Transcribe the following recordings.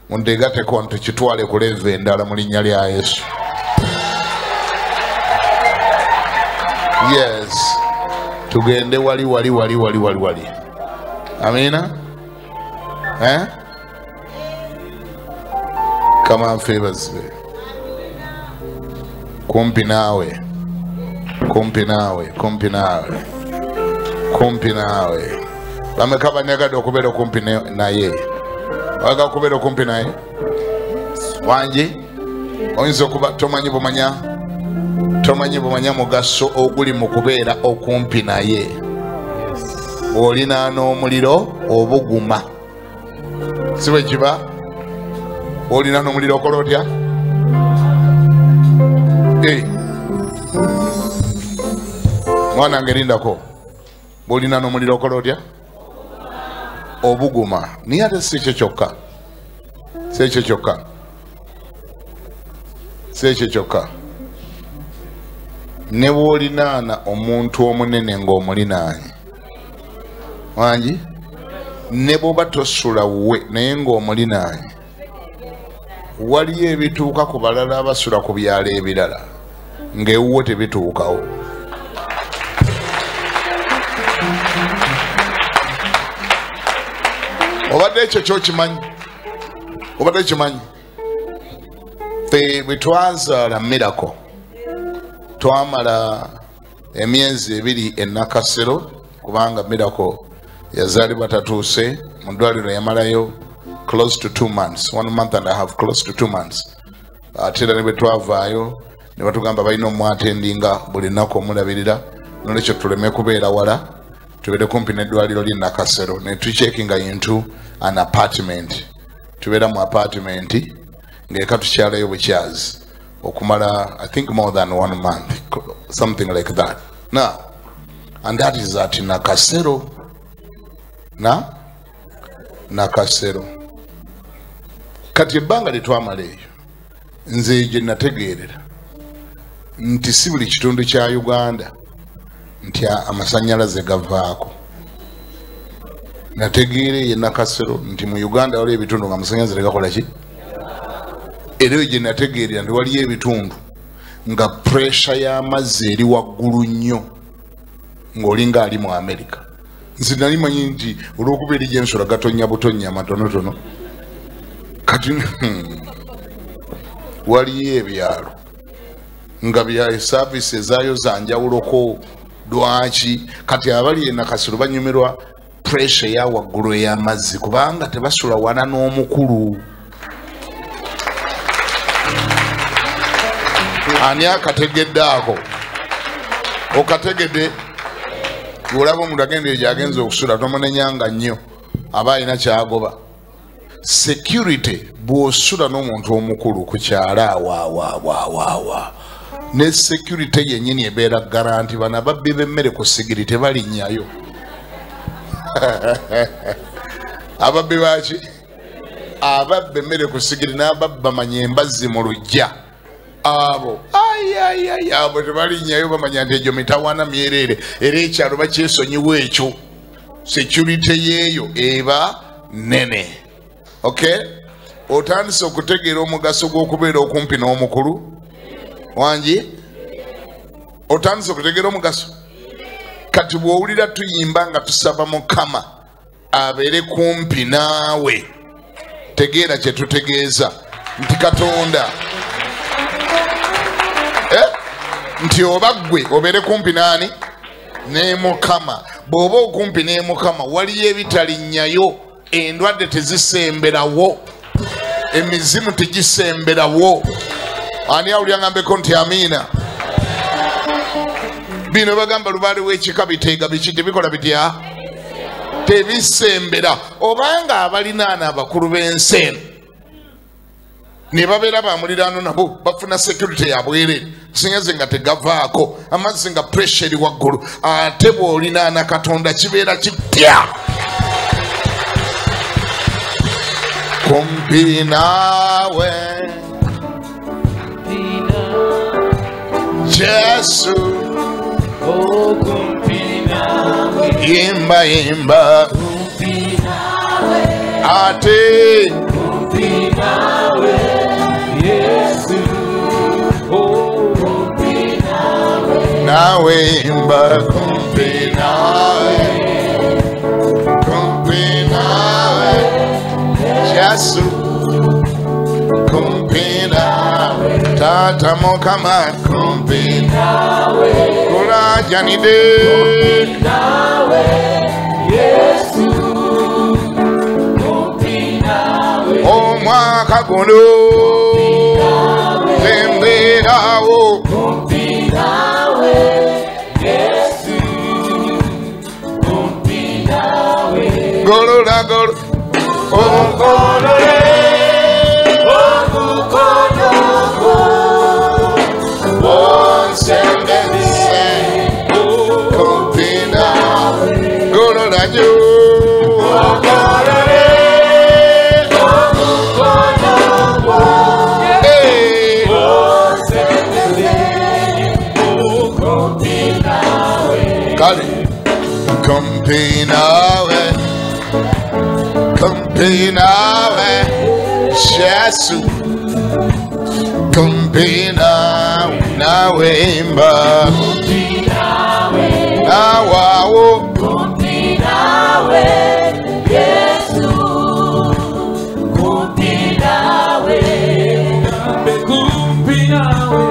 mundegateko nti kitwale ku level endala mu linnya lya Yesu. Yes, tugende wali. Amina. Come on, favors. Kumpi nawe. Bamekaba nyagadde okubeera kumpi naye. Waga kubeera kumpi naye. Wangi oyinza okuba tomanyi bumanya mugaso oguli mu kubeera okumpi naye. Olina n'omuliro obuguma. Si bwe kiba? Olina n'omuliro okola otya? Mwana ngerindako. Olina n'omuliro okola otya? Obuguma. Niye ate si ekyo kyokka. Ne bw'olinaana omuntu omunene ng'omulinaanye. Wangi? Ne bw'oba tosula wuwe naye ng'omulinaanye. Waliyo ebituuka ku balala abasula ku byalo ebirala ng'ewuwo tebituukawo. Obadde ekyo ky'okimanyi? Ffe bwe twazaala Miracle twamala emyezi 2 e Nakasero kubanga Miracle yazaalibwa tatuuse mu ddwaliro yamalayo close to 2 months, 1 month and a half, close to 2 months. Ate era ne bwe twavaayo ne batugamba balina omwatendinga buli nnaku omulabirira nolwekyo tuleme kubeera wala tubeere kumpi n'eddwaliro ly'e Nakasero ne tucheckinga into an apartment. Tubeera mu apartment ng'eka tukyalayo bukyazi okumala I think more than 1 month, something like that. Now, and that is at Nakasero. Nakasero. Kati ebbanga lye twamala eyo nze gye nategeerera nti si buli kitundu kya Uganda nti amasannyalaze gavaako. Nategeere ye Nakasero nti mu Uganda waliyo ebitundu nga amasannyalaze tegakola ki? Era gye nategeerera nti waliyo ebitundu nga pressure y'amazzi eri waggulu nnyo ng'olinga ali mu America. Nze nali manyi nti olw'okubeera gy'ensula gatonnya butonnya matonotono. Kati waliyo ebyalo nga bya service ezaayo za njawuloko lwaki kati abali e Nakasero banyumirwa pressure ya waggulu ey'amazzi kubanga tebasula wana n'omukulu. Ani akategedde ako? Okategedde olaba omuntu agenda gyagenza okusula tomunenyanga nnyo aba alina kyagoba. Security bw'osula n'omuntu omukulu ku kyala wa ne security yennyini ebeera garanti bana babbi b'emmere ku sigiri tebalinnyayo. Ababbi baki? Ababbi emmere ku sigiri n'ababbi bamanya embazzi mu luggya. Abo abo tebalinnyayo bamanya nti egyo mitawaana myereere era ekyalo bakyesonyiwa ekyo. Security yeeyo eba nene. Okay? Otandise okutegeera omugaso gw'okubeera okumpi n'omukulu. Wangi? Otandise okutegeera omugaso. Kati bw'owulira tuyimba nga tusaba Mukama abeere kumpi naawe, tegeera kye tutegeeza nti Katonda nti oba ggwe obeere kumpi n'ani? Ne Mukama. Bw'oba okumpi ne Mukama waliyo ebitalinnyayo, endwadde tezisemberawo, emizimu tegisemberawo. Ani awulira ngambeko nti amiina? Bino bagamba lubaale w'ekika biteega biki tebikola bitya? Tebisembera. Obanga abalinaana abakulu b'ensi eno ne babeera bamuliraano nabo bafuna security ya bwereere sinyaze nga tegavaako amazzi nga pressure eri waggulu, ate bw'olinaana Katonda kibeera kitya? Kumpi naawe Yesu, imba ate nawe mba kumpi nawe Yesu kumpi nawe Tata Mukama kumpi nawe Kuraja nide kumpi nawe Yesu kumpi nawe Omwaka guno Zemberawo kumpi nawe Yesu kumpi nawe Golola golo Ogolole Ogukonogo Onsembese kumpi nawe Golola jo Ogolole Ogukonogo Onsembese kumpi nawe Kali kumpi nawe kumpi nawe Yesu kumpi nawe mba kumpi nawe nawawo kumpi nawe Yesu kumpi nawe kumpi nawe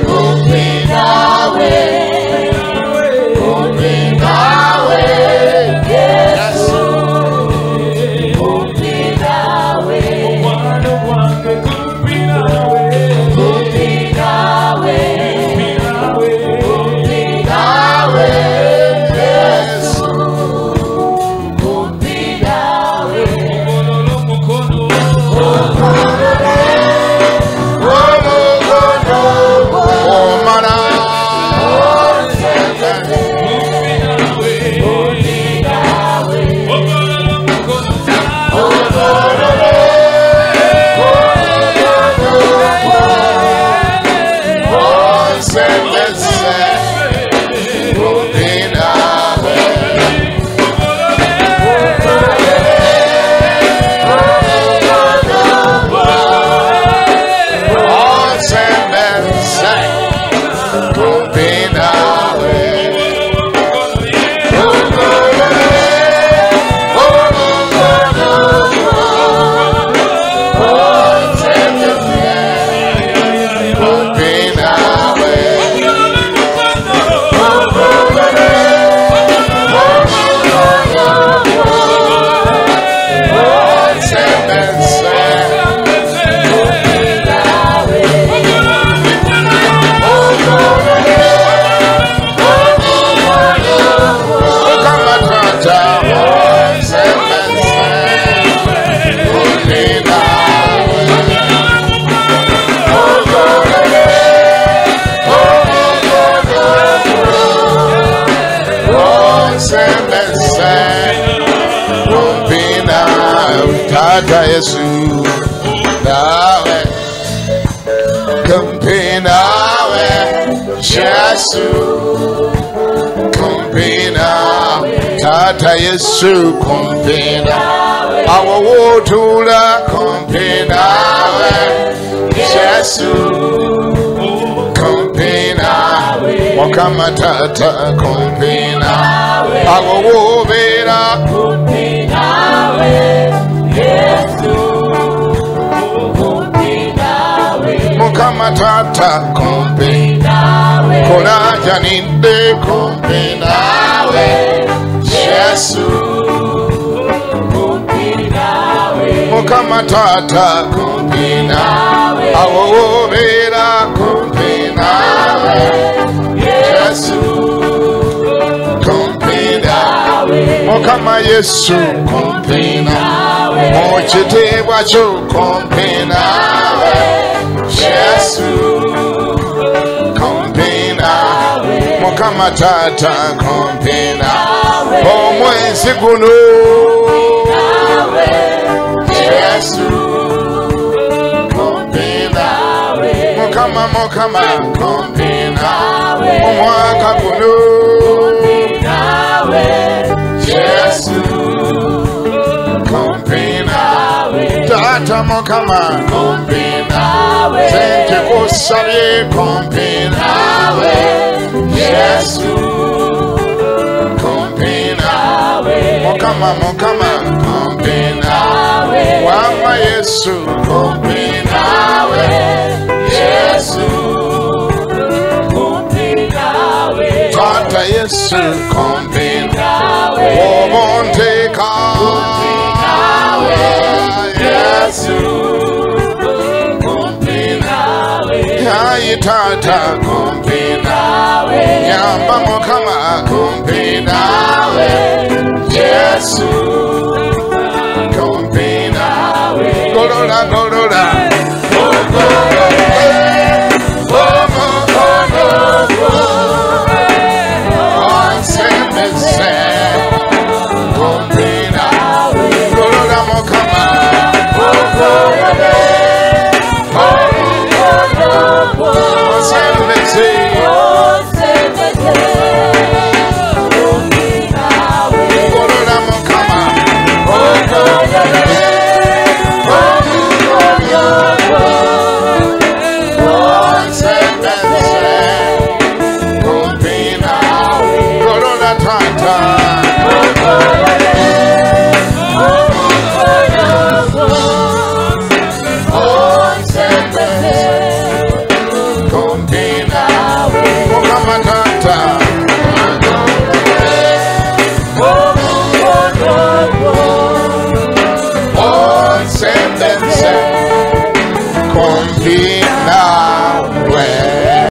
kumpi nawe kumpi nawe Yesu Tata Yesu nawe kumpi nawe Yesu kumpi nawe Tata Yesu kumpi nawe awawotula kumpi nawe Yesu kumpi nawe Mukama Tata kumpi nawe awawobera kumpi nawe Yesu kumpi nawe Mukama Tata kumpi nawe Kuraja ninde kumpi nawe Yesu kumpi nawe Mukama Tata kumpi nawe awobera kumpi nawe Yesu kumpi nawe Mukama Yesu kumpi nawe Mochitebwa cho kumpi nawe Yesu kumpi nawe Mukama Tata kumpi nawe Omwezi guno Yesu kumpi nawe Mukama kumpi nawe Omwaka guno Yesu kumpi nawe Tata Mukama kumpi nawe Zenje kusabye kumpi nawe Yesu kumpinawe mukama kumpinawe wama Yesu kumpinawe Yesu kumpinawe Tata Yesu kumpinawe Obondeka kumpinawe Yesu kumpinawe Ayi Tata kumpinawe Nyamba mukama kumpinawe Yesu kumpinawe Golora